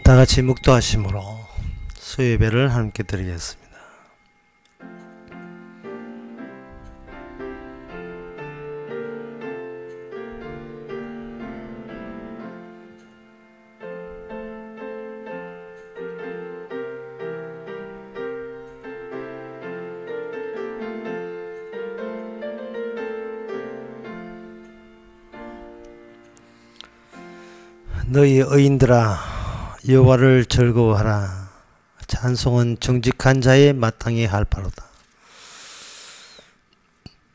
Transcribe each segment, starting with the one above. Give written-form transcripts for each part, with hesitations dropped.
다 같이 묵도하심으로 수요예배를 함께 드리겠습니다. 너희 의인들아 여호와를 즐거워하라. 찬송은 정직한 자의 마땅히 할 바로다.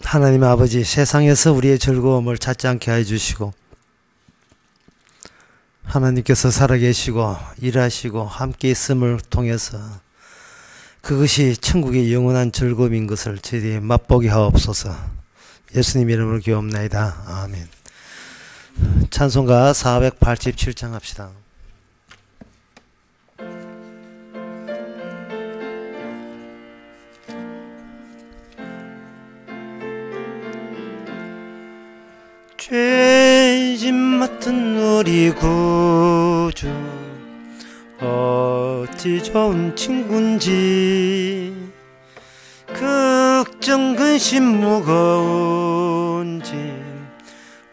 하나님 아버지, 세상에서 우리의 즐거움을 찾지 않게 해주시고 하나님께서 살아계시고 일하시고 함께 있음을 통해서 그것이 천국의 영원한 즐거움인 것을 저희들이 맛보게 하옵소서. 예수님 이름으로 기도옵나이다. 아멘. 찬송가 487장 합시다. 죄짐 맡은 우리 구주 어찌 좋은 친군지 걱정 근심 무거운지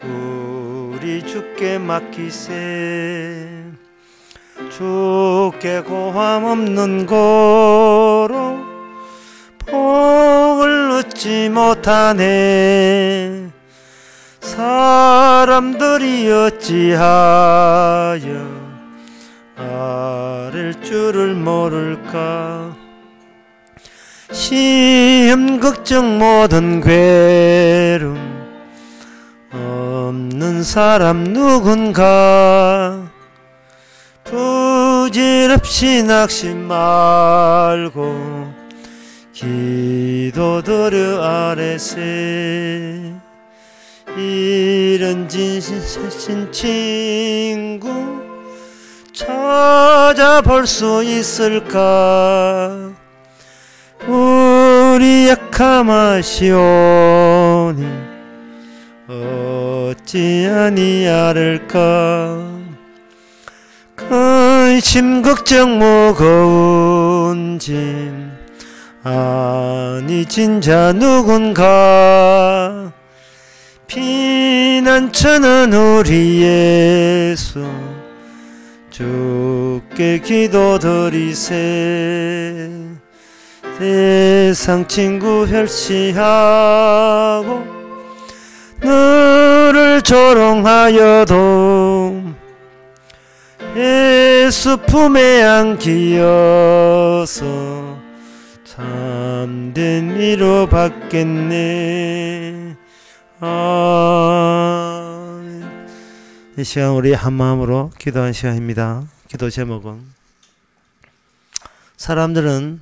우리 주께 맡기세. 주께 고함 없는 고로 복을 얻지 못하네. 사람들이 어찌하여 아랠 줄을 모를까. 시험 걱정 모든 괴로움 없는 사람 누군가. 부질없이 낙심 말고 기도드려 아뢰세. 이런 진실신 친구 찾아볼 수 있을까. 우리 약함하시오니 어찌 아니하를까. 근심 걱정 무거운 짐 아니 진자 누군가. 피난처는 우리 예수 주께 기도드리세. 세상 친구 멸시하고 너를 조롱하여도 예수 품에 안기어서 참된 위로 받겠네. 이 시간 우리 한마음으로 기도한 시간입니다. 기도 제목은 사람들은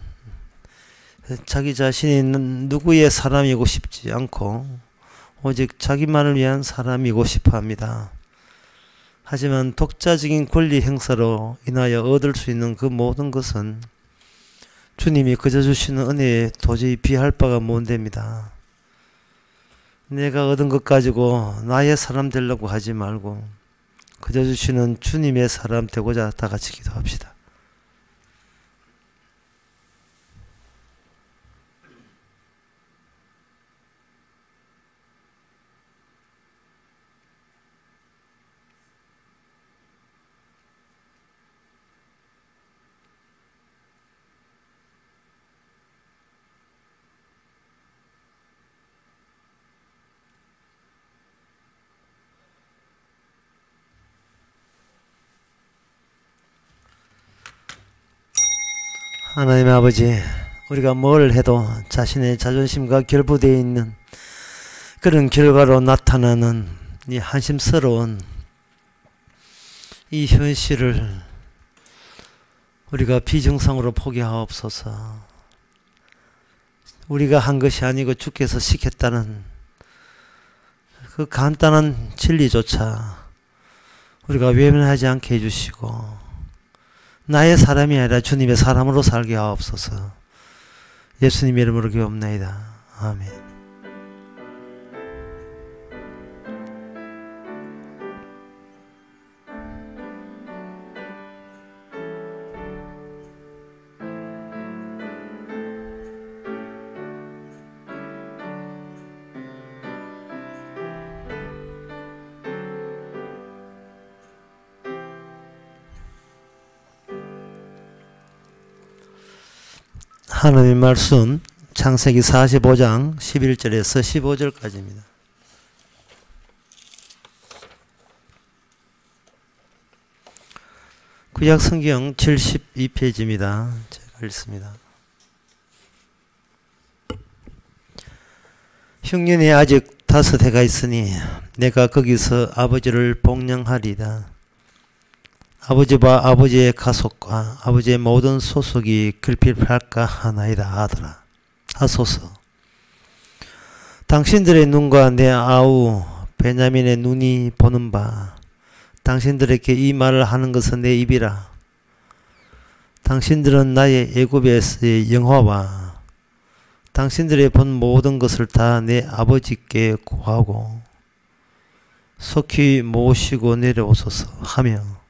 자기 자신이 누구의 사람이고 싶지 않고 오직 자기만을 위한 사람이고 싶어 합니다. 하지만 독자적인 권리 행사로 인하여 얻을 수 있는 그 모든 것은 주님이 그저 주시는 은혜에 도저히 비할 바가 못됩니다. 내가 얻은 것 가지고 나의 사람 되려고 하지 말고 그저 주시는 주님의 사람 되고자 다 같이 기도합시다. 하나님 아버지, 우리가 뭘 해도 자신의 자존심과 결부되어 있는 그런 결과로 나타나는 이 한심스러운 이 현실을 우리가 비정상으로 포기하옵소서. 우리가 한 것이 아니고 주께서 시켰다는 그 간단한 진리조차 우리가 외면하지 않게 해주시고 나의 사람이 아니라 주님의 사람으로 살게 하옵소서. 예수님 이름으로 기도옵나이다. 아멘. 하나님의 말씀 창세기 45장 11절에서 15절까지입니다. 구약 성경 72페이지입니다. 제가 읽습니다. 흉년이 아직 5해가 있으니 내가 거기서 아버지를 복령하리다. 아버지와 아버지의 가속과 아버지의 모든 소속이 결핍할까 하나이다 하더라. 하소서. 당신들의 눈과 내 아우 베냐민의 눈이 보는 바 당신들에게 이 말을 하는 것은 내 입이라. 당신들은 나의 애굽에서의 영화와 당신들의 본 모든 것을 다 내 아버지께 고하고 속히 모시고 내려오소서 하며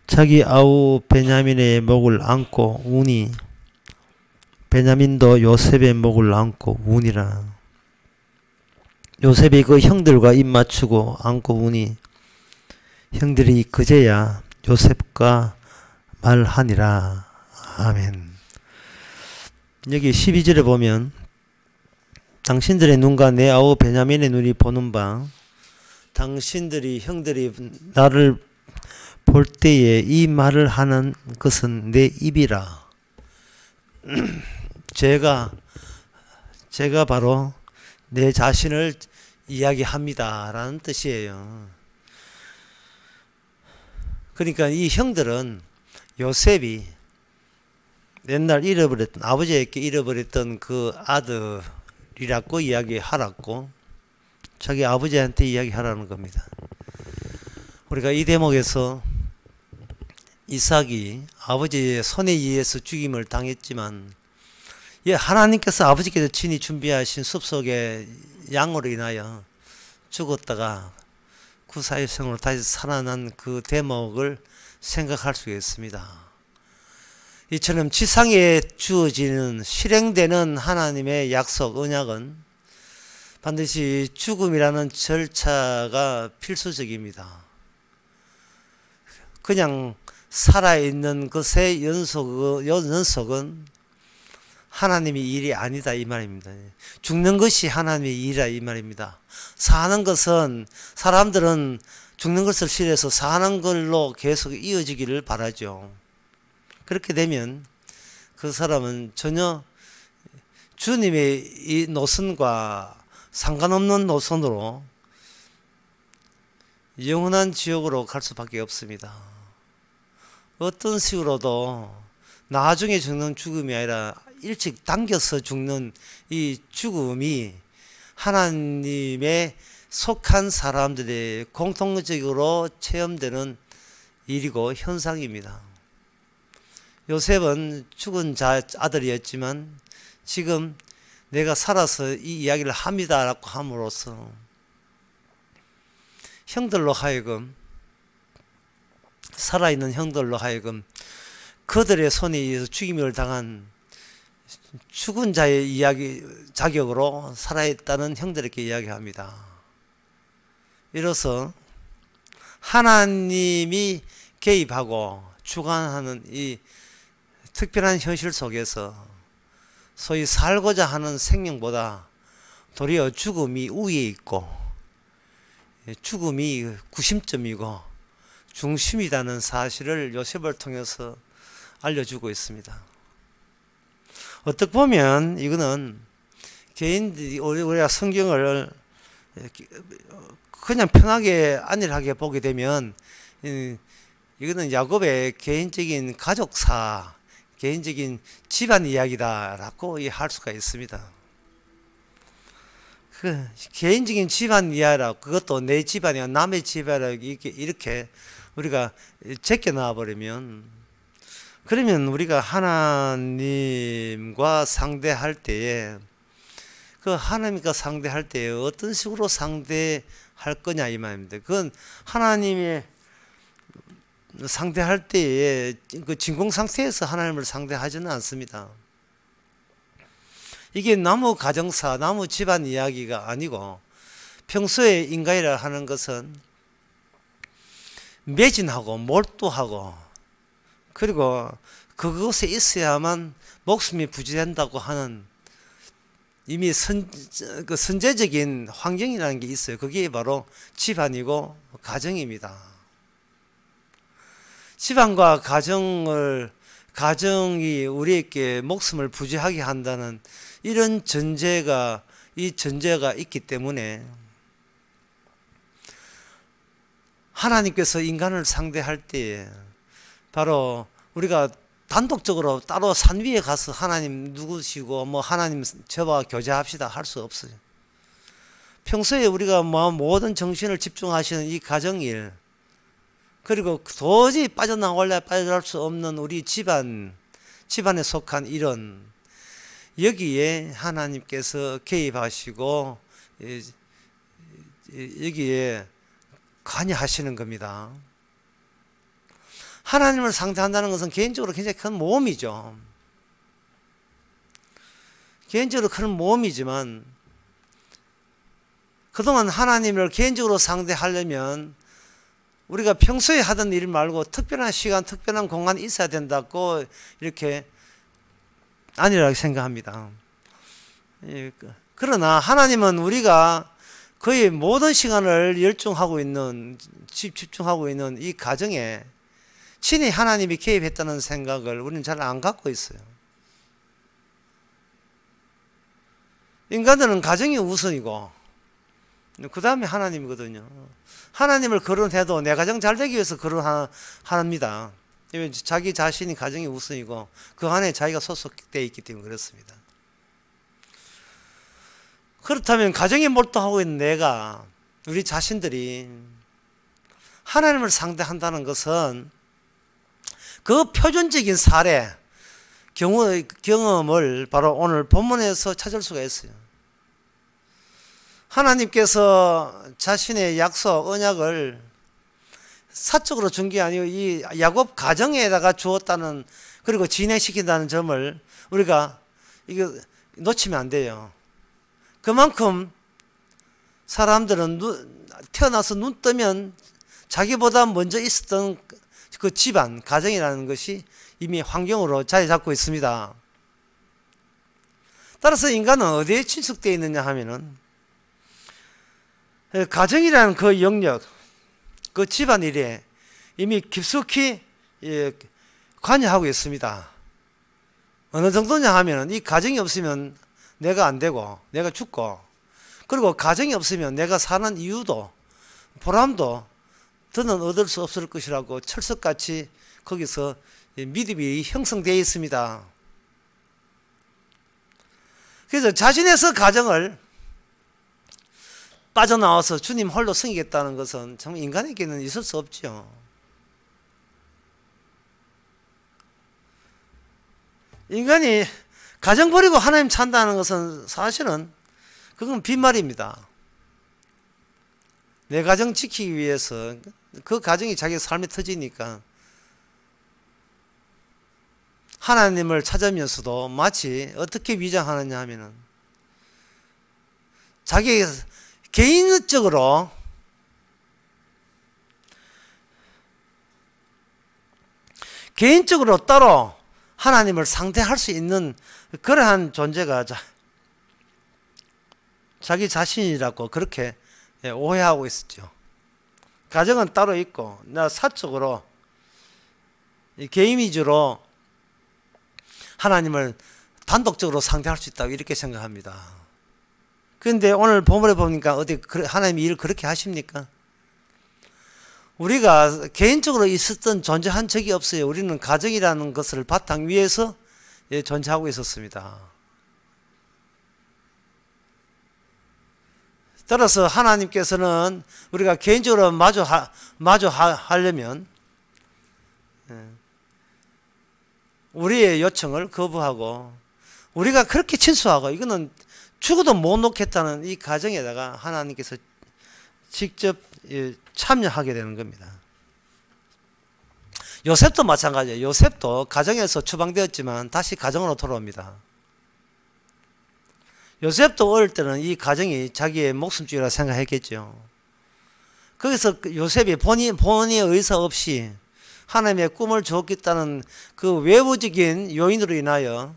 자기 아우 베냐민의 목을 안고 우니 베냐민도 요셉의 목을 안고 우니라. 요셉이 그 형들과 입 맞추고 안고 우니 형들이 그제야 요셉과 말하니라. 아멘. 여기 12절에 보면 당신들의 눈과 내 아우 베냐민의 눈이 보는 바 당신들이 형들이 나를 볼 때에 이 말을 하는 것은 내 입이라. 제가 바로 내 자신을 이야기합니다 라는 뜻이에요. 그러니까 이 형들은 요셉이 옛날 잃어버렸던 아버지에게 잃어버렸던 그 아들이라고 이야기하라고 자기 아버지한테 이야기하라는 겁니다. 우리가 이 대목에서 이삭이 아버지의 손에 의해서 죽임을 당했지만 하나님께서 아버지께서 친히 준비하신 숲속의 양으로 인하여 죽었다가 구사일생으로 다시 살아난 그 대목을 생각할 수 있습니다. 이처럼 지상에 주어지는 실행되는 하나님의 약속, 언약은 반드시 죽음이라는 절차가 필수적입니다. 그냥 살아있는 것의 연속은 하나님의 일이 아니다 이 말입니다. 죽는 것이 하나님의 일이라 이 말입니다. 사는 것은 사람들은 죽는 것을 싫어해서 사는 걸로 계속 이어지기를 바라죠. 그렇게 되면 그 사람은 전혀 주님의 이 노선과 상관없는 노선으로 영원한 지옥으로 갈 수밖에 없습니다. 어떤 식으로도 나중에 죽는 죽음이 아니라 일찍 당겨서 죽는 이 죽음이 하나님의 속한 사람들의 공통적으로 체험되는 일이고 현상입니다. 요셉은 죽은 아들이었지만 지금 내가 살아서 이 이야기를 합니다라고 함으로써 형들로 하여금 살아있는 형들로 하여금 그들의 손에 의해서 죽임을 당한 죽은 자의 이야기 자격으로 살아있다는 형들에게 이야기합니다. 이로써 하나님이 개입하고 주관하는 이 특별한 현실 속에서 소위 살고자 하는 생명보다 도리어 죽음이 우위에 있고 죽음이 구심점이고 중심이라는 사실을 요셉을 통해서 알려주고 있습니다. 어떻게 보면 이거는 개인들이 우리가 성경을 그냥 편하게 안일하게 보게 되면 이거는 야곱의 개인적인 가족사, 개인적인 집안 이야기다라고 할 수가 있습니다. 그 개인적인 집안 이야기라 그것도 내 집안이야 남의 집안이라 이렇게 우리가 제껴 놔버리면 그러면 우리가 하나님과 상대할 때에 그 하나님과 상대할 때에 어떤 식으로 상대할 거냐 이 말입니다. 그건 하나님의 상대할 때에 그 진공 상태에서 하나님을 상대하지는 않습니다. 이게 나무 가정사, 나무 집안 이야기가 아니고 평소에 인간이라 하는 것은 매진하고 몰두하고 그리고 그곳에 있어야만 목숨이 부지된다고 하는 이미 선제적인 환경이라는 게 있어요. 그게 바로 집안이고 가정입니다. 집안과 가정이 우리에게 목숨을 부지하게 한다는 이런 전제가 있기 때문에 하나님께서 인간을 상대할 때 바로 우리가 단독적으로 따로 산 위에 가서 하나님 누구시고 뭐 하나님 저와 교제합시다 할 수 없어요. 평소에 우리가 모든 정신을 집중하시는 이 가정일, 그리고 도저히 빠져나올 수 없는 우리 집안에 속한 이런, 여기에 하나님께서 개입하시고 여기에 관여하시는 겁니다. 하나님을 상대한다는 것은 개인적으로 굉장히 큰 모험이죠. 개인적으로 큰 모험이지만 그동안 하나님을 개인적으로 상대하려면 우리가 평소에 하던 일 말고 특별한 시간, 특별한 공간이 있어야 된다고 이렇게 아니라고 생각합니다. 그러나 하나님은 우리가 거의 모든 시간을 집중하고 있는 이 가정에 친히 하나님이 개입했다는 생각을 우리는 잘 안 갖고 있어요. 인간들은 가정이 우선이고 그 다음에 하나님이거든요. 하나님을 거론해도 내 가정 잘 되기 위해서 거론합니다. 자기 자신이 가정이 우선이고 그 안에 자기가 소속되어 있기 때문에 그렇습니다. 그렇다면 가정에 몰두하고 있는 내가, 우리 자신들이 하나님을 상대한다는 것은 그 표준적인 사례, 경험을 바로 오늘 본문에서 찾을 수가 있어요. 하나님께서 자신의 약속, 언약을 사적으로 준 게 아니고 이 야곱 가정에다가 주었다는, 그리고 진행시킨다는 점을 우리가 이거 놓치면 안 돼요. 그만큼 사람들은 태어나서 눈 뜨면 자기보다 먼저 있었던 그 집안, 가정이라는 것이 이미 환경으로 자리 잡고 있습니다. 따라서 인간은 어디에 친숙되어 있느냐 하면은 가정이라는 그 영역, 그 집안일에 이미 깊숙이 관여하고 있습니다. 어느 정도냐 하면은 이 가정이 없으면 내가 안 되고 내가 죽고, 그리고 가정이 없으면 내가 사는 이유도 보람도 더는 얻을 수 없을 것이라고 철석같이 거기서 믿음이 형성되어 있습니다. 그래서 자신에서 가정을 빠져나와서 주님 홀로 섬기겠다는 것은 정말 인간에게는 있을 수 없죠. 인간이 가정 버리고 하나님 찬다는 것은 사실은 그건 빈말입니다. 내 가정 지키기 위해서, 그 가정이 자기 삶의 터지니까 하나님을 찾으면서도 마치 어떻게 위장하느냐 하면은 자기 개인적으로 따로 하나님을 상대할 수 있는 그러한 존재가 자기 자신이라고 그렇게 오해하고 있었죠. 가정은 따로 있고 나 사적으로 개인 위주로 하나님을 단독적으로 상대할 수 있다고 이렇게 생각합니다. 그런데 오늘 본문에 보니까 어디 하나님이 일을 그렇게 하십니까? 우리가 개인적으로 있었던 존재한 적이 없어요. 우리는 가정이라는 것을 바탕 위에서 존재하고 있었습니다. 따라서 하나님께서는 우리가 개인적으로 마주 하려면 우리의 요청을 거부하고, 우리가 그렇게 친수하고 이거는 죽어도 못 놓겠다는 이 가정에다가 하나님께서 직접 참여하게 되는 겁니다. 요셉도 마찬가지예요. 요셉도 가정에서 추방되었지만 다시 가정으로 돌아옵니다. 요셉도 어릴 때는 이 가정이 자기의 목숨줄이라 생각했겠죠. 거기서 요셉이 본인의 의사 없이 하나님의 꿈을 주었겠다는 그 외부적인 요인으로 인하여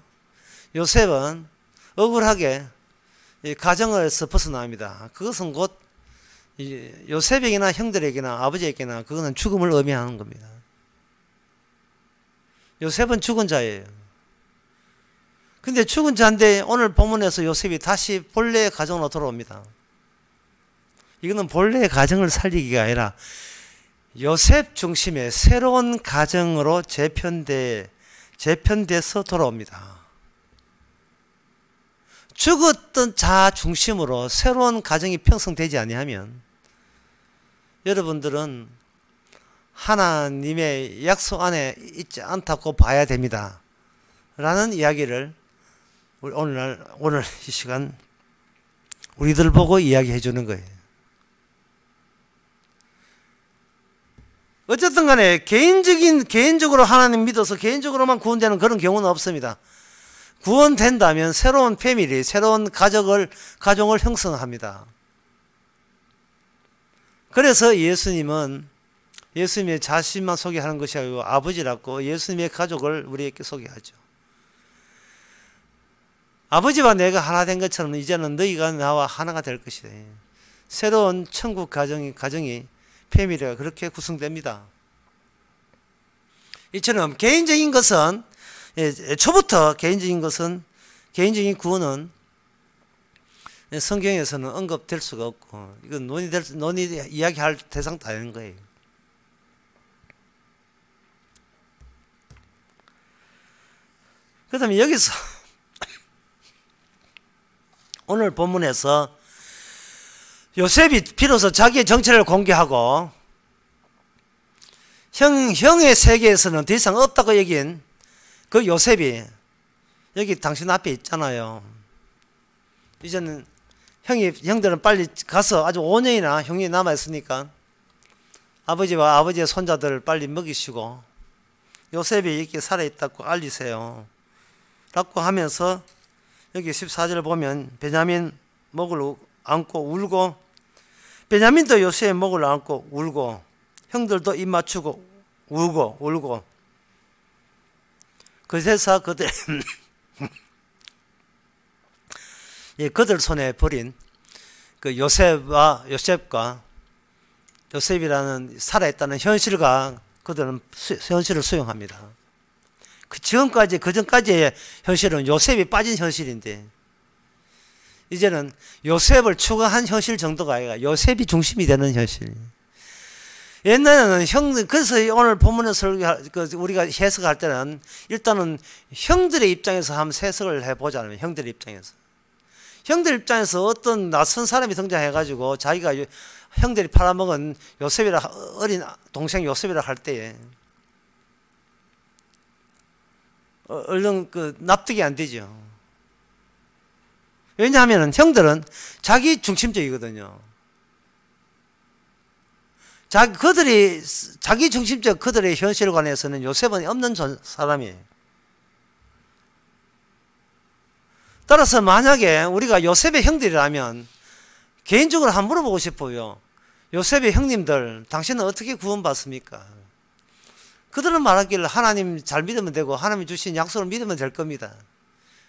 요셉은 억울하게 이 가정에서 벗어납니다. 그것은 곧 요셉에게나 형들에게나 아버지에게나 그거는 죽음을 의미하는 겁니다. 요셉은 죽은 자예요. 근데 죽은 자인데 오늘 본문에서 요셉이 다시 본래의 가정으로 돌아옵니다. 이거는 본래의 가정을 살리기가 아니라 요셉 중심의 새로운 가정으로 재편돼서 돌아옵니다. 죽었던 자 중심으로 새로운 가정이 편성되지 아니하면 여러분들은 하나님의 약속 안에 있지 않다고 봐야 됩니다. 라는 이야기를 오늘 이 시간 우리들 보고 이야기해 주는 거예요. 어쨌든 간에 개인적으로 하나님 믿어서 개인적으로만 구원되는 그런 경우는 없습니다. 구원된다면 새로운 패밀리, 새로운 가정을 형성합니다. 그래서 예수님은 예수님의 자신만 소개하는 것이 아니고 아버지라고 예수님의 가족을 우리에게 소개하죠. 아버지와 내가 하나 된 것처럼 이제는 너희가 나와 하나가 될 것이다. 새로운 천국 가정이 패밀리가 그렇게 구성됩니다. 이처럼 개인적인 것은 초부터 개인적인 구원은 성경에서는 언급될 수가 없고 이건 이야기할 대상도 아닌 거예요. 그 다음에 여기서 오늘 본문에서 요셉이 비로소 자기의 정체를 공개하고 형의 세계에서는 더 이상 없다고 여긴 그 요셉이 여기 당신 앞에 있잖아요. 이제는 형들은 빨리 가서 아주 5년이나 형이 남아있으니까 아버지와 아버지의 손자들을 빨리 먹이시고 요셉이 이렇게 살아있다고 알리세요. 라고 하면서 여기 14절 보면 베냐민 목을 안고 울고 베냐민도 요셉의 목을 안고 울고 형들도 입 맞추고 울고 그래서 그들 그들 손에 버린 그 요셉이라는 살아있다는 현실과 그들은 현실을 수용합니다. 그 전까지의 현실은 요셉이 빠진 현실인데 이제는 요셉을 추가한 현실 정도가 아니라 요셉이 중심이 되는 현실. 옛날에는 그래서 오늘 본문에서 우리가 해석할 때는 일단은 형들의 입장에서 한번 해석을 해보자면 형들의 입장에서 어떤 낯선 사람이 등장해가지고 자기가 형들이 팔아먹은 요셉이라 어린 동생 요셉이라 할 때에 얼른 납득이 안 되죠. 왜냐하면 형들은 자기 중심적이거든요. 자기 중심적 그들의 현실관에서는 요셉은 없는 사람이에요. 따라서 만약에 우리가 요셉의 형들이라면 개인적으로 한번 물어보고 싶어요. 요셉의 형님들, 당신은 어떻게 구원받습니까? 그들은 말하기를 하나님 잘 믿으면 되고 하나님이 주신 약속을 믿으면 될 겁니다.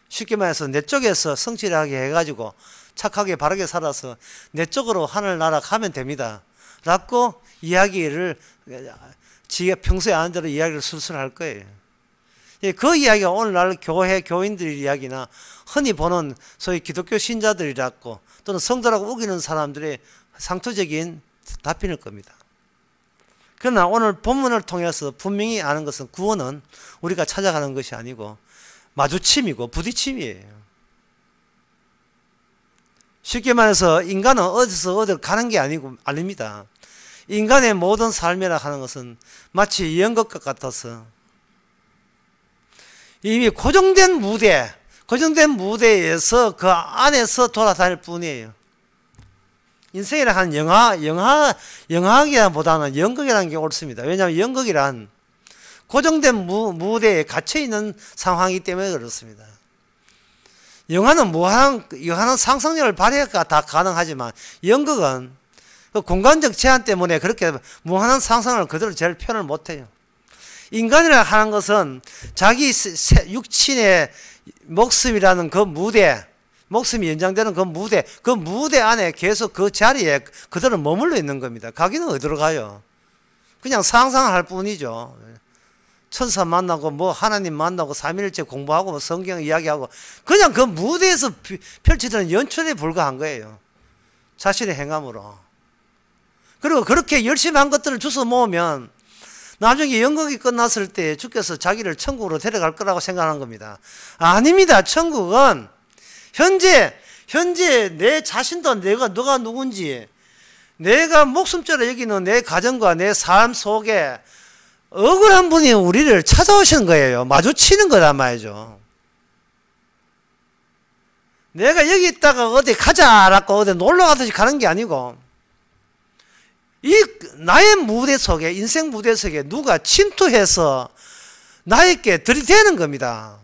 쉽게 말해서 내 쪽에서 성실하게 해가지고 착하게 바르게 살아서 내 쪽으로 하늘나라 가면 됩니다. 라고 이야기를 지가 평소에 아는 대로 이야기를 술술할 거예요. 그 이야기가 오늘날 교인들 이야기나 흔히 보는 소위 기독교 신자들이라고 또는 성도라고 우기는 사람들의 상투적인 답변일 겁니다. 그러나 오늘 본문을 통해서 분명히 아는 것은 구원은 우리가 찾아가는 것이 아니고 마주침이고 부딪힘이에요. 쉽게 말해서 인간은 어디 가는 게 아닙니다. 인간의 모든 삶이라 하는 것은 마치 연극과 같아서 이미 고정된 무대에서 그 안에서 돌아다닐 뿐이에요. 인생이라 하는 영화기보다는 연극이라는 게 옳습니다. 왜냐하면 연극이란 고정된 무대에 갇혀있는 상황이기 때문에 그렇습니다. 영화는 상상력을 발휘가 다 가능하지만 연극은 그 공간적 제한 때문에 그렇게 무한한 상상을 그대로 제일 표현을 못해요. 인간이라 하는 것은 자기 육신의 목숨이라는 그 무대, 목숨이 연장되는 그 무대 안에 계속 그 자리에 그대로 머물러 있는 겁니다. 가기는 어디로 가요? 그냥 상상할 뿐이죠. 천사 만나고 뭐 하나님 만나고 삼일째 공부하고 뭐 성경 이야기하고 그냥 그 무대에서 펼치던 연출에 불과한 거예요. 자신의 행함으로. 그리고 그렇게 열심히 한 것들을 주워 모으면 나중에 연극이 끝났을 때 주께서 자기를 천국으로 데려갈 거라고 생각하는 겁니다. 아닙니다. 천국은 현재 내 자신도 너가 누군지 내가 목숨처럼 여기는 내 가정과 내 삶 속에 억울한 분이 우리를 찾아오시는 거예요. 마주치는 거란 말이죠. 내가 여기 있다가 어디 가자라고 어디 놀러 가듯이 가는 게 아니고 이 나의 무대 속에 인생 무대 속에 누가 침투해서 나에게 들이대는 겁니다.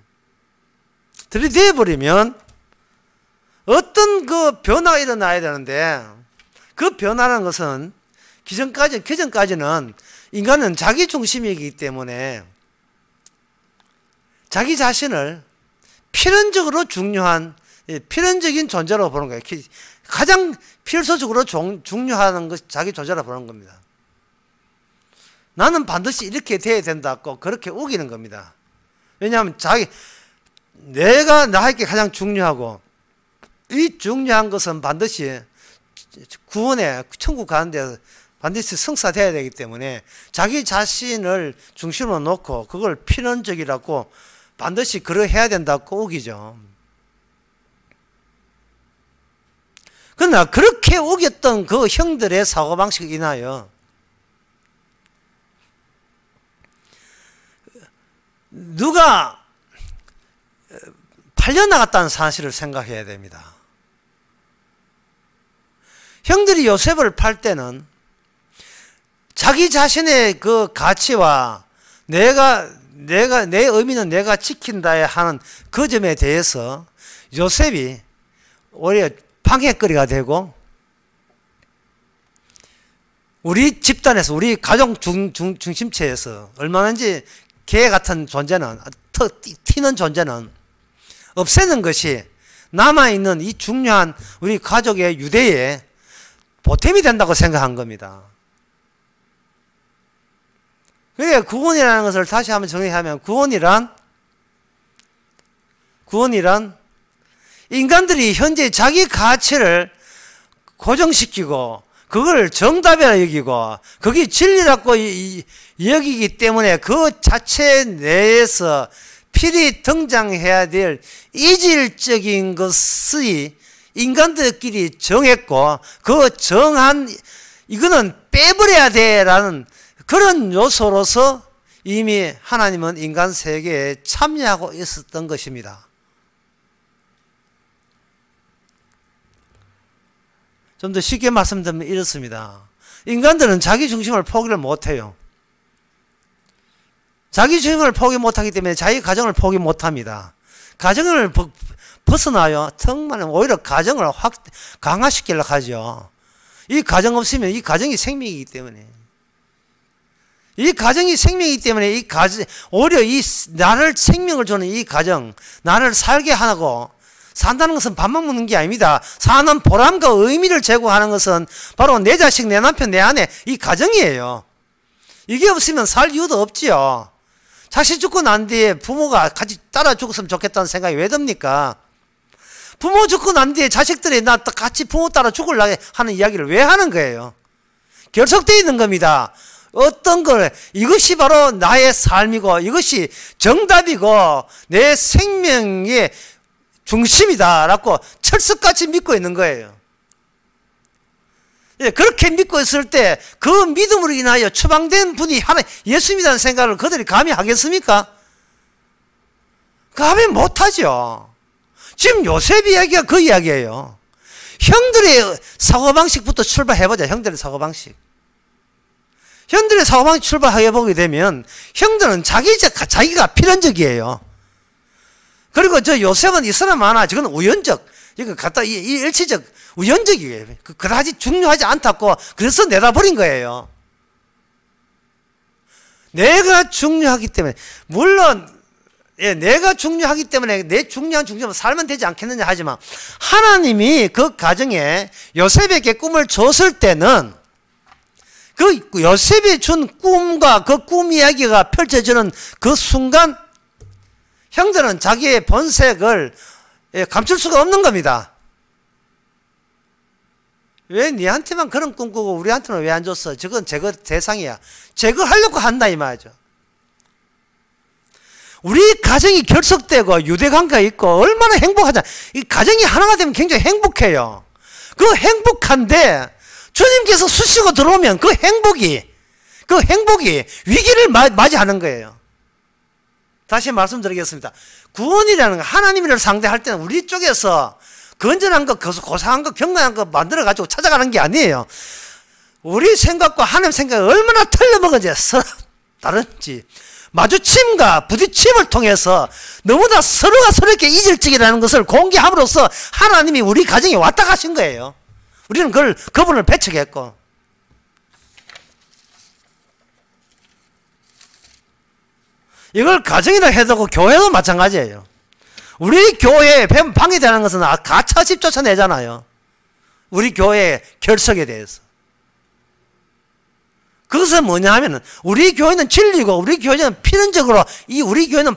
들이대 버리면 어떤 그 변화가 일어나야 되는데 그 변화라는 것은 기존까지는 인간은 자기 중심이기 때문에 자기 자신을 필연적으로 중요한 필연적인 존재로 보는 거예요. 가장 필수적으로 중요한 것이 자기 존재로 보는 겁니다. 나는 반드시 이렇게 돼야 된다고 그렇게 우기는 겁니다. 왜냐하면 내가 나에게 가장 중요하고 이 중요한 것은 반드시 구원에 천국 가는 데 반드시 성사돼야 되기 때문에 자기 자신을 중심으로 놓고 그걸 필연적이라고 반드시 그러해야 된다고 우기죠. 그러나 그렇게 우겼던 그 형들의 사고방식으로 인하여 누가 팔려나갔다는 사실을 생각해야 됩니다. 형들이 요셉을 팔 때는 자기 자신의 그 가치와 내 의미는 내가 지킨다에 하는 그 점에 대해서 요셉이 오히려 방해거리가 되고 우리 집단에서 우리 가정 중심체에서 얼마든지 개 같은 존재는 튀는 존재는 없애는 것이 남아있는 이 중요한 우리 가족의 유대에 보탬이 된다고 생각한 겁니다. 그게 구원이라는 것을 다시 한번 정의하면 구원이란 인간들이 현재 자기 가치를 고정시키고 그걸 정답이라 여기고 그게 진리라고 여기기 때문에 그 자체 내에서 필히 등장해야 될 이질적인 것이 인간들끼리 정했고 그 정한 이거는 빼버려야 돼라는 그런 요소로서 이미 하나님은 인간 세계에 참여하고 있었던 것입니다. 좀 더 쉽게 말씀드리면 이렇습니다. 인간들은 자기 중심을 포기를 못해요. 자기 중심을 포기 못하기 때문에 자기 가정을 포기 못합니다. 가정을 벗어나요. 정말 오히려 가정을 확 강화시키려고 하죠. 이 가정 없으면 이 가정이 생명이기 때문에 이 가정이 생명이기 때문에 오히려 나를 생명을 주는 이 가정, 나를 살게 하고 산다는 것은 밥만 먹는 게 아닙니다. 사는 보람과 의미를 제공하는 것은 바로 내 자식, 내 남편, 내 아내 이 가정이에요. 이게 없으면 살 이유도 없지요. 자식 죽고 난 뒤에 부모가 같이 따라 죽었으면 좋겠다는 생각이 왜 듭니까? 부모 죽고 난 뒤에 자식들이 나 같이 부모 따라 죽으려고 하는 이야기를 왜 하는 거예요? 결속되어 있는 겁니다. 어떤 걸 이것이 바로 나의 삶이고 이것이 정답이고 내 생명의 중심이다라고 철석같이 믿고 있는 거예요. 그렇게 믿고 있을 때 그 믿음으로 인하여 추방된 분이 하나 예수님이라는 생각을 그들이 감히 하겠습니까? 감히 못하죠. 지금 요셉 이야기가 그 이야기예요. 형들의 사고방식부터 출발해보자. 형들의 사고방식. 형들의 사고방식 출발해보게 되면 형들은 자기가 필연적이에요. 그리고 저 요셉은 이 사람 하나, 저건 우연적, 이거 갖다 일치적, 우연적이에요. 그다지 중요하지 않다고 그래서 내다버린 거예요. 내가 중요하기 때문에, 물론 내가 중요하기 때문에 내 중요한 중심으로 살면 되지 않겠느냐 하지만, 하나님이 그 가정에 요셉에게 꿈을 줬을 때는 그 요셉이 준 꿈과 그 꿈 이야기가 펼쳐지는 그 순간 형들은 자기의 본색을 감출 수가 없는 겁니다. 왜 니한테만 그런 꿈 꾸고 우리한테는 왜 안 줬어? 저건 제거 대상이야. 제거하려고 한다 이 말이죠. 우리 가정이 결속되고 유대관계가 있고 얼마나 행복하냐. 이 가정이 하나가 되면 굉장히 행복해요. 그 행복한데 주님께서 쑤시고 들어오면 그 행복이 위기를 맞이하는 거예요. 다시 말씀드리겠습니다. 구원이라는 거, 하나님을 상대할 때는 우리 쪽에서 건전한 거, 고상한 거, 경건한 거 만들어가지고 찾아가는 게 아니에요. 우리 생각과 하나님 생각이 얼마나 틀려먹은지, 다른지, 마주침과 부딪힘을 통해서 너무나 서로가 서로에게 이질적이라는 것을 공개함으로써 하나님이 우리 가정에 왔다 가신 거예요. 우리는 그분을 배척했고. 이걸 가정이라 해도 교회도 마찬가지예요. 우리 교회에 방해되는 것은 가차집 쫓아내잖아요. 우리 교회의 결석에 대해서. 그것은 뭐냐 하면은, 우리 교회는 진리고, 우리 교회는 필연적으로, 우리 교회는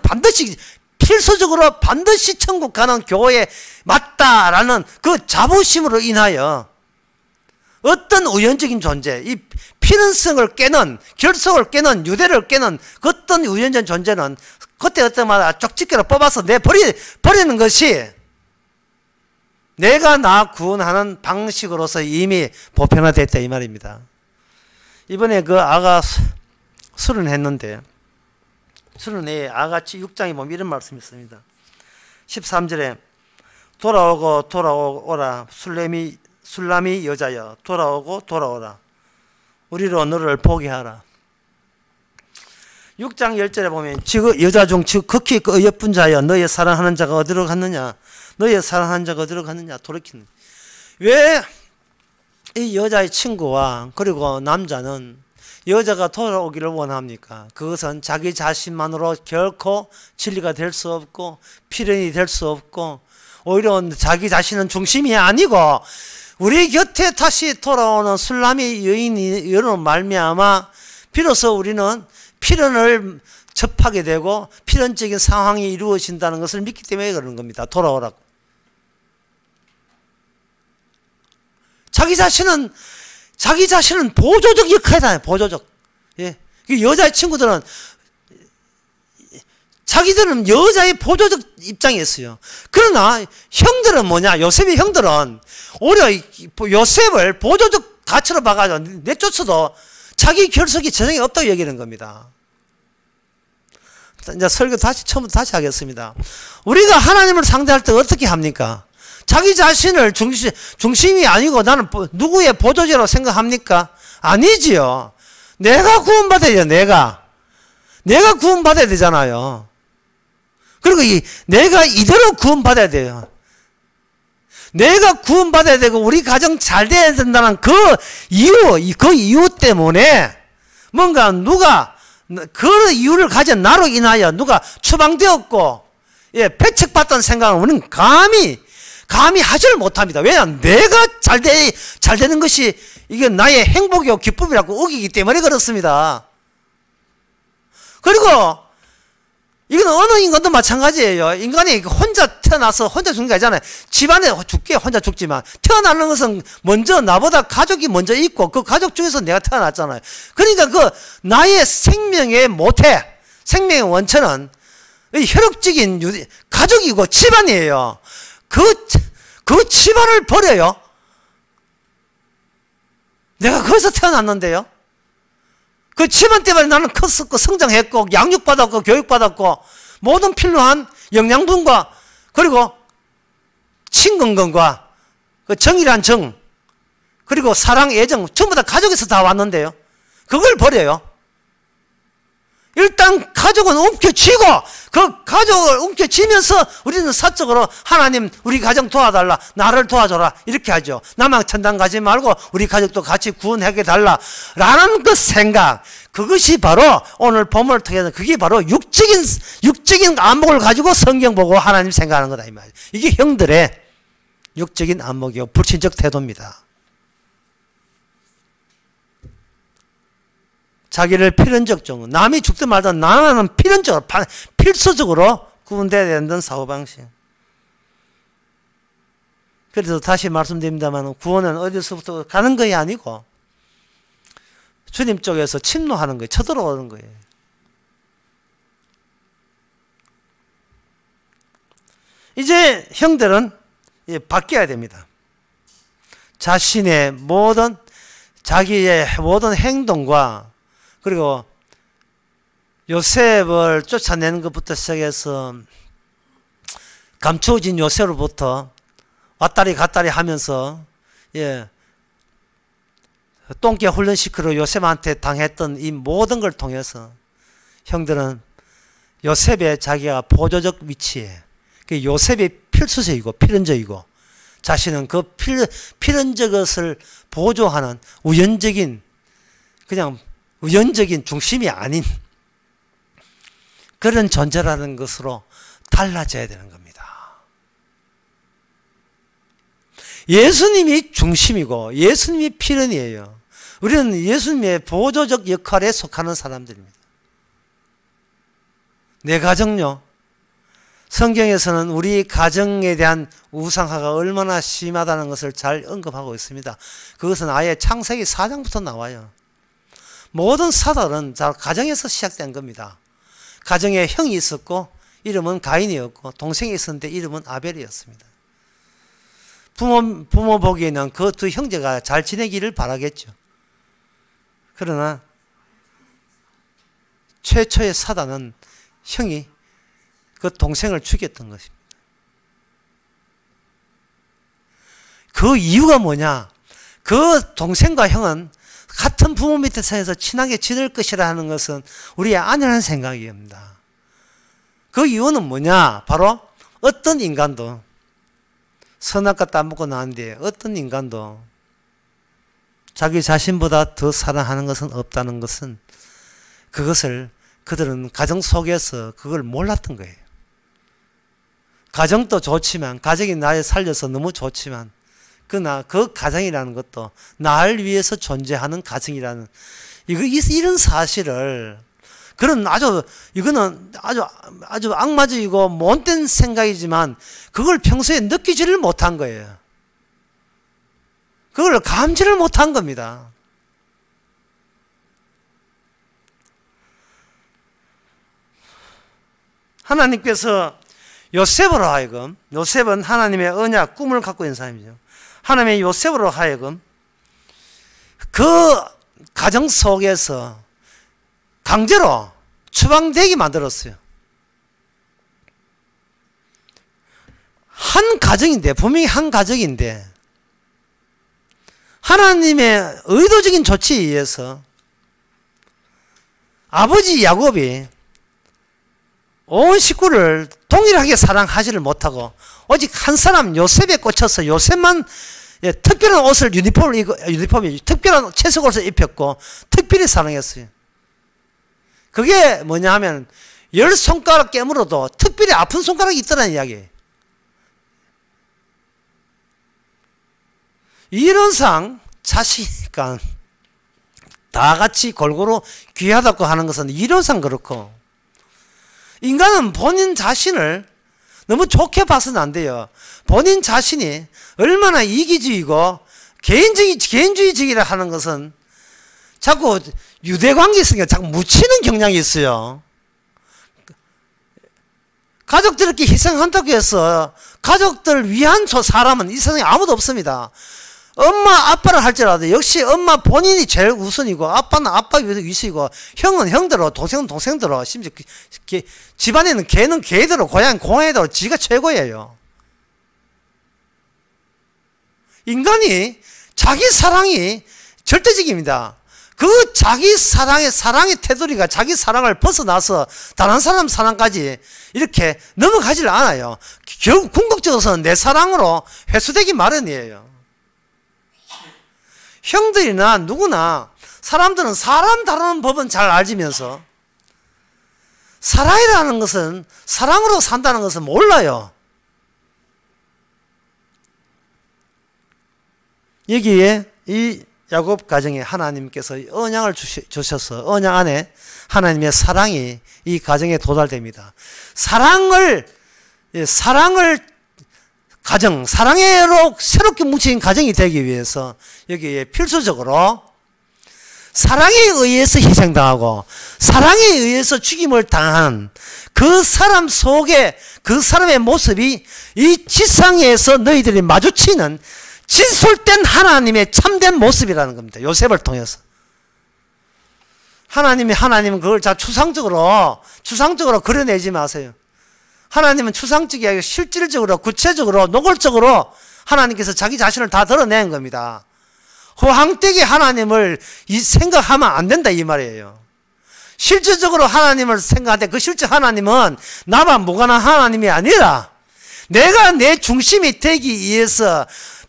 필수적으로 반드시 천국 가는 교회에 맞다라는 그 자부심으로 인하여 어떤 우연적인 존재, 이 필연성을 깨는, 결속을 깨는, 유대를 깨는 그 어떤 우연적인 존재는 그때마다 쪽집게로 뽑아서 버리는 것이 내가 나 구원하는 방식으로서 이미 보편화됐다 이 말입니다. 이번에 그 아가 수련했는데, 수련회 아가치 6장에 보면 이런 말씀이 있습니다. 13절에 돌아오라 술람이 여자여 돌아오라 우리로 너를 보게 하라. 6장 10절에 보면 여자 중 극히 예쁜 자여 너의 사랑하는 자가 어디로 갔느냐, 너의 사랑하는 자가 어디로 갔느냐 돌이키는. 왜 이 여자의 친구와 그리고 남자는 여자가 돌아오기를 원합니까? 그것은 자기 자신만으로 결코 진리가 될 수 없고 필연이 될 수 없고, 오히려 자기 자신은 중심이 아니고 우리 곁에 다시 돌아오는 술람이 여인으로 말미암아 비로소 우리는 필연을 접하게 되고 필연적인 상황이 이루어진다는 것을 믿기 때문에 그러는 겁니다. 돌아오라고. 자기 자신은 보조적 역할이다. 보조적. 예. 여자의 친구들은 자기들은 여자의 보조적 입장에 있어요. 그러나 형들은 뭐냐? 요셉의 형들은 오히려 요셉을 보조적 가치로 봐가지고 내쫓아도 자기 결석이 재정이 없다고 얘기하는 겁니다. 이제 설교 처음부터 다시 하겠습니다. 우리가 하나님을 상대할 때 어떻게 합니까? 자기 자신을 중심이 아니고 나는 누구의 보조제로 생각합니까? 아니지요. 내가 구원받아야 돼요. 내가 구원받아야 되잖아요. 그리고 내가 이대로 구원받아야 돼요. 내가 구원받아야 되고 우리 가정 잘 돼야 된다는 그 이유 때문에 뭔가 그 이유를 가진 나로 인하여 누가 추방되었고 배척받던 생각을 우리는 감히 하지를 못합니다. 왜냐하면 내가 잘 되는 것이 이게 나의 행복이고 기쁨이라고 어기기 때문에 그렇습니다. 그리고 이건 어느 인간도 마찬가지예요. 인간이 혼자 태어나서 혼자 죽는 게 아니잖아요. 집안에 혼자 죽지만 태어나는 것은 먼저 나보다 가족이 먼저 있고 그 가족 중에서 내가 태어났잖아요. 그러니까 그 나의 생명의 모태, 생명의 원천은 혈육적인 가족이고 집안이에요. 그 집안을 버려요. 내가 거기서 태어났는데요. 그 집안 때문에 나는 컸었고 성장했고 양육받았고 교육받았고 모든 필요한 영양분과 그리고 친근감과 그 정이란 정 그리고 사랑 애정 전부 다 가족에서 다 왔는데요. 그걸 버려요. 일단 가족은 움켜쥐고 그 가족을 움켜쥐면서 우리는 사적으로 하나님 우리 가정 도와달라, 나를 도와줘라 이렇게 하죠. 나만 천당 가지 말고 우리 가족도 같이 구원하게 달라 라는 그 생각, 그것이 바로 오늘 본문을 통해서 그게 바로 육적인 안목을 가지고 성경 보고 하나님 생각하는 거다 이 말이에요. 이게 형들의 육적인 안목이요 불신적 태도입니다. 자기를 필연적으로, 남이 죽든 말든 나는 필수적으로 구분되어야 된다는 사고방식. 그래서 다시 말씀드립니다만 구원은 어디서부터 가는 것이 아니고 주님 쪽에서 침노하는 거예요. 쳐들어오는 거예요. 이제 형들은 바뀌어야 됩니다. 자신의 자기의 모든 행동과 그리고 요셉을 쫓아내는 것부터 시작해서 감추어진 요셉으로부터 왔다리 갔다리 하면서 똥개 훈련시키러 요셉한테 당했던 이 모든 걸 통해서 형들은 요셉의 자기가 보조적 위치에 요셉이 필수적이고 필연적이고 자신은 그 필연적 것을 보조하는 우연적인 중심이 아닌 그런 존재라는 것으로 달라져야 되는 겁니다. 예수님이 중심이고 예수님이 필연이에요. 우리는 예수님의 보조적 역할에 속하는 사람들입니다. 내 가정요. 성경에서는 우리 가정에 대한 우상화가 얼마나 심하다는 것을 잘 언급하고 있습니다. 그것은 아예 창세기 4장부터 나와요. 모든 사달은 다 가정에서 시작된 겁니다. 가정에 형이 있었고 이름은 가인이었고 동생이 있었는데 이름은 아벨이었습니다. 부모 보기에는 그 두 형제가 잘 지내기를 바라겠죠. 그러나 최초의 사단은 형이 그 동생을 죽였던 것입니다. 그 이유가 뭐냐? 그 동생과 형은 같은 부모 밑에 살아서 친하게 지낼 것이라 하는 것은 우리의 안일한 생각입니다. 그 이유는 뭐냐? 바로 어떤 인간도 선악과 따먹고 나는데 어떤 인간도 자기 자신보다 더 사랑하는 것은 없다는 것은 그것을 그들은 가정 속에서 그걸 몰랐던 거예요. 가정도 좋지만 가정이 나를 살려서 너무 좋지만 그러나 그 가정이라는 것도 나를 위해서 존재하는 가정이라는 이런 사실을 이거는 아주 악마적이고 못된 생각이지만 그걸 평소에 느끼지를 못한 거예요. 그걸 감지를 못한 겁니다. 하나님께서 요셉으로 하여금, 요셉은 하나님의 언약, 꿈을 갖고 있는 사람이죠. 하나님의 요셉으로 하여금 그 가정 속에서 강제로 추방되게 만들었어요. 한 가정인데, 분명히 한 가정인데 하나님의 의도적인 조치에 의해서 아버지 야곱이 온 식구를 동일하게 사랑하지를 못하고 오직 한 사람 요셉에 꽂혀서 요셉만 특별한 옷을 특별한 채색 옷을 입혔고 특별히 사랑했어요. 그게 뭐냐 하면 10손가락 깨물어도 특별히 아픈 손가락이 있다는 이야기예요. 이론상 자식이니까 다 같이 골고루 귀하다고 하는 것은 이론상 그렇고 인간은 본인 자신을 너무 좋게 봐서는 안 돼요. 본인 자신이 얼마나 이기주의고 개인주의적이라 하는 것은 자꾸 유대관계 있으니까 자꾸 묻히는 경향이 있어요. 가족들에게 희생한다고 해서 가족들 위한 사람은 이 세상에 아무도 없습니다. 엄마 아빠를 할지라도 역시 엄마 본인이 제일 우선이고 아빠는 아빠 위수이고 형은 형대로 동생은 동생대로 심지어 집안에는 개는 개대로 고양이는 고양이대로 지가 최고예요. 인간이 자기 사랑이 절대적입니다. 그 자기 사랑의 테두리가 자기 사랑을 벗어나서 다른 사람 사랑까지 이렇게 넘어가질 않아요. 결국 궁극적으로는 내 사랑으로 회수되기 마련이에요. 형들이나 누구나 사람들은 사람 다루는 법은 잘 알지면서 사랑이라는 것은, 사랑으로 산다는 것은 몰라요. 여기에 이 야곱 가정에 하나님께서 언약을 주셔서 언약 안에 하나님의 사랑이 이 가정에 도달됩니다. 사랑을 사랑으로 새롭게 뭉친 가정이 되기 위해서 여기에 필수적으로 사랑에 의해서 희생당하고 사랑에 의해서 죽임을 당한 그 사람 속에 그 사람의 모습이 이 지상에서 너희들이 마주치는 진솔된 하나님의 참된 모습이라는 겁니다. 요셉을 통해서. 하나님은 그걸 자 추상적으로 그려내지 마세요. 하나님은 추상적이 아니라 실질적으로, 구체적으로, 노골적으로 하나님께서 자기 자신을 다 드러낸 겁니다. 허황되게 하나님을 생각하면 안 된다 이 말이에요. 실질적으로 하나님을 생각할 때 그 실제 하나님은 나만 무관한 하나님이 아니라 내가 내 중심이 되기 위해서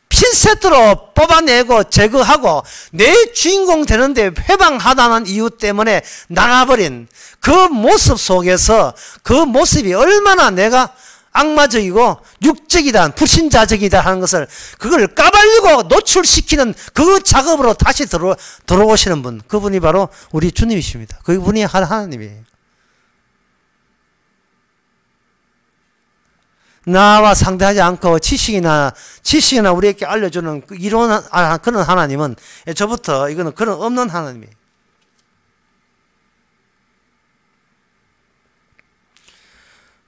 핀셋으로 뽑아내고 제거하고 내 주인공 되는데 회방하다는 이유 때문에 나가버린 그 모습 속에서 그 모습이 얼마나 내가 악마적이고 육적이다, 불신자적이다 하는 것을 그걸 까발리고 노출시키는 그 작업으로 다시 들어오시는 분, 그분이 바로 우리 주님이십니다. 그분이 하나님이에요. 나와 상대하지 않고 지식이나 우리에게 알려주는 이런 그런 하나님은 저부터 이거는 그런 없는 하나님이에요.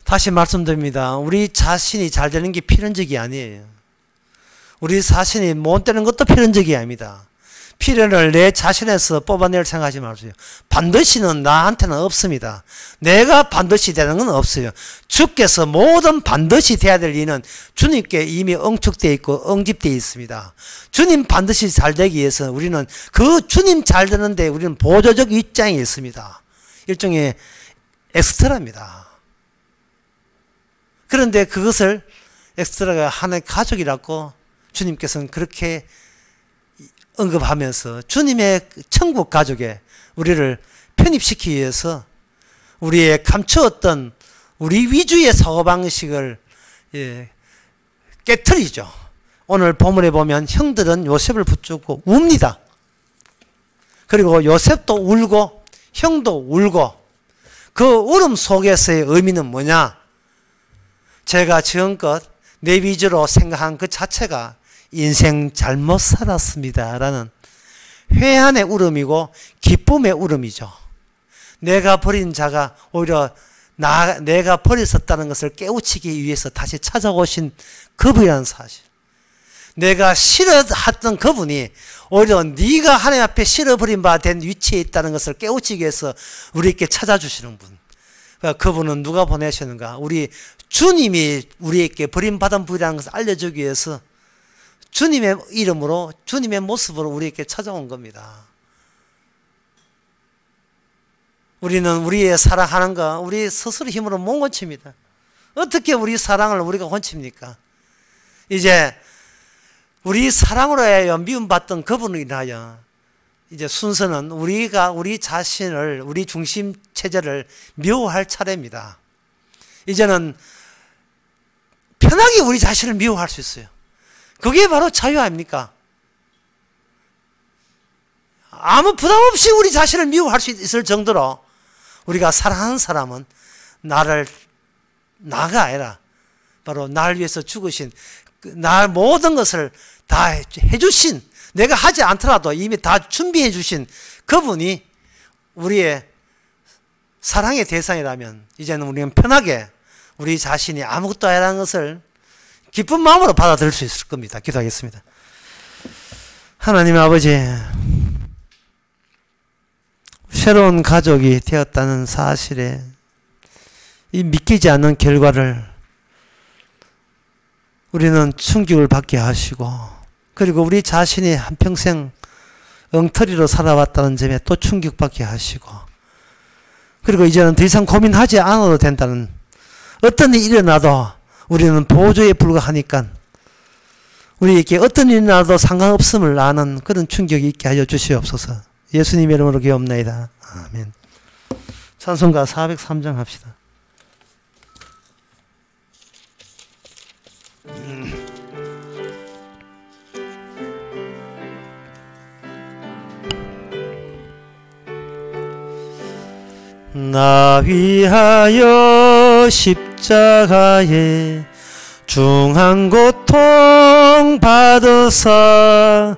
다시 말씀드립니다. 우리 자신이 잘 되는 게 필연적이 아니에요. 우리 자신이 못 되는 것도 필연적이 아닙니다. 필연을 내 자신에서 뽑아낼 생각하지 마세요. 반드시는 나한테는 없습니다. 내가 반드시 되는 건 없어요. 주께서 모든 반드시 돼야 될 일은 주님께 이미 응축되어 있고 응집되어 있습니다. 주님 반드시 잘 되기 위해서 우리는 그 주님 잘 되는데 우리는 보조적 입장이 있습니다. 일종의 엑스트라입니다. 그런데 그것을 엑스트라가 하나의 가족이라고 주님께서는 그렇게 언급하면서 주님의 천국 가족에 우리를 편입시키기 위해서 우리의 감추었던 우리 위주의 사고방식을 깨트리죠. 오늘 본문에 보면 형들은 요셉을 붙잡고 웁니다. 그리고 요셉도 울고 형도 울고 그 울음 속에서의 의미는 뭐냐? 제가 지금껏 내 위주로 생각한 그 자체가 인생 잘못 살았습니다 라는 회한의 울음이고 기쁨의 울음이죠. 내가 버린 자가 오히려 내가 버렸었다는 것을 깨우치기 위해서 다시 찾아오신 그분이라는 사실. 내가 싫어했던 그분이 오히려 네가 하나님 앞에 싫어버린 바 된 위치에 있다는 것을 깨우치기 위해서 우리에게 찾아주시는 분. 그분은 누가 보내셨는가? 우리 주님이 우리에게 버림받은 분이라는 것을 알려주기 위해서 주님의 이름으로 주님의 모습으로 우리에게 찾아온 겁니다. 우리는 우리의 사랑하는 거 우리 스스로 힘으로 못 고칩니다. 어떻게 우리 사랑을 우리가 고칩니까? 이제 우리 사랑으로 하여 미움받던 그분을 인하여 이제 순서는 우리가 우리 자신을 우리 중심 체제를 미워할 차례입니다. 이제는 편하게 우리 자신을 미워할 수 있어요. 그게 바로 자유 아닙니까? 아무 부담 없이 우리 자신을 미워할 수 있을 정도로 우리가 사랑하는 사람은 나가 아니라 바로 나를 위해서 죽으신 나 모든 것을 다 해주신 내가 하지 않더라도 이미 다 준비해 주신 그분이 우리의 사랑의 대상이라면 이제는 우리는 편하게 우리 자신이 아무것도 아니라는 것을 기쁜 마음으로 받아들일 수 있을 겁니다. 기도하겠습니다. 하나님 아버지, 새로운 가족이 되었다는 사실에 이 믿기지 않는 결과를 우리는 충격을 받게 하시고 그리고 우리 자신이 한평생 엉터리로 살아왔다는 점에 또 충격받게 하시고, 그리고 이제는 더 이상 고민하지 않아도 된다는, 어떤 일이 일어나도 우리는 보조에 불과하니까 우리에게 어떤 일이 일어나도 상관없음을 아는 그런 충격이 있게 하여 주시옵소서. 예수님의 이름으로 기도합나이다. 아멘. 찬송가 403장 합시다. 나 위하여 십자가에 중한 고통 받으사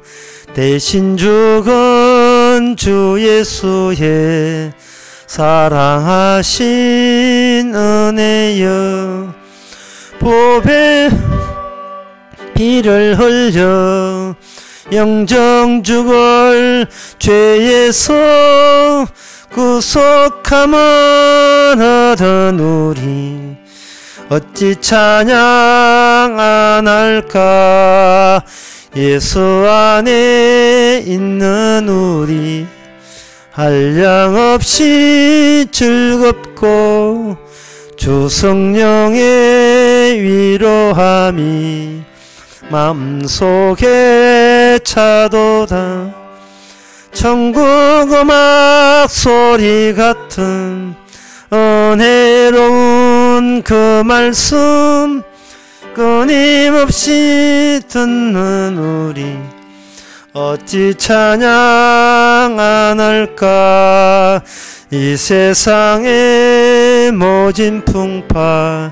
대신 죽은 주 예수의 사랑하신 은혜여, 보배 피를 흘려 영정 죽을 죄에서 구속함을 얻은 우리 어찌 찬양 안 할까. 예수 안에 있는 우리 한량없이 즐겁고 주 성령의 위로함이 마음속에 차도다. 천국 음악 소리 같은 은혜로운 그 말씀 끊임없이 듣는 우리 어찌 찬양 안 할까. 이 세상의 모진 풍파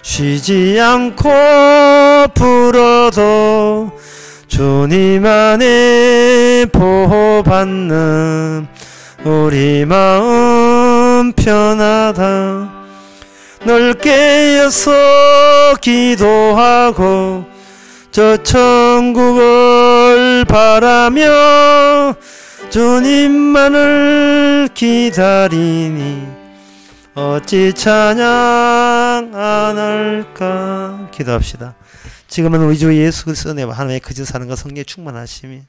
쉬지 않고 불어도 주님 안에 보호받는 우리 마음 편하다. 널 깨어서 기도하고 저 천국을 바라며 주님만을 기다리니 어찌 찬양 안 할까. 기도합시다. 지금은 우리 주 예수 그리스도의 은혜와 하나님의 거짓 사랑과 성령의 충만하심이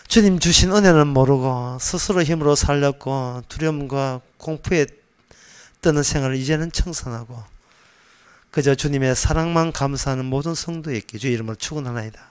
주님 주신 은혜는 모르고 스스로 힘으로 살렸고 두려움과 공포에 떠는 생활을 이제는 청산하고 그저 주님의 사랑만 감사하는 모든 성도에게 주 이름으로 축원하나이다.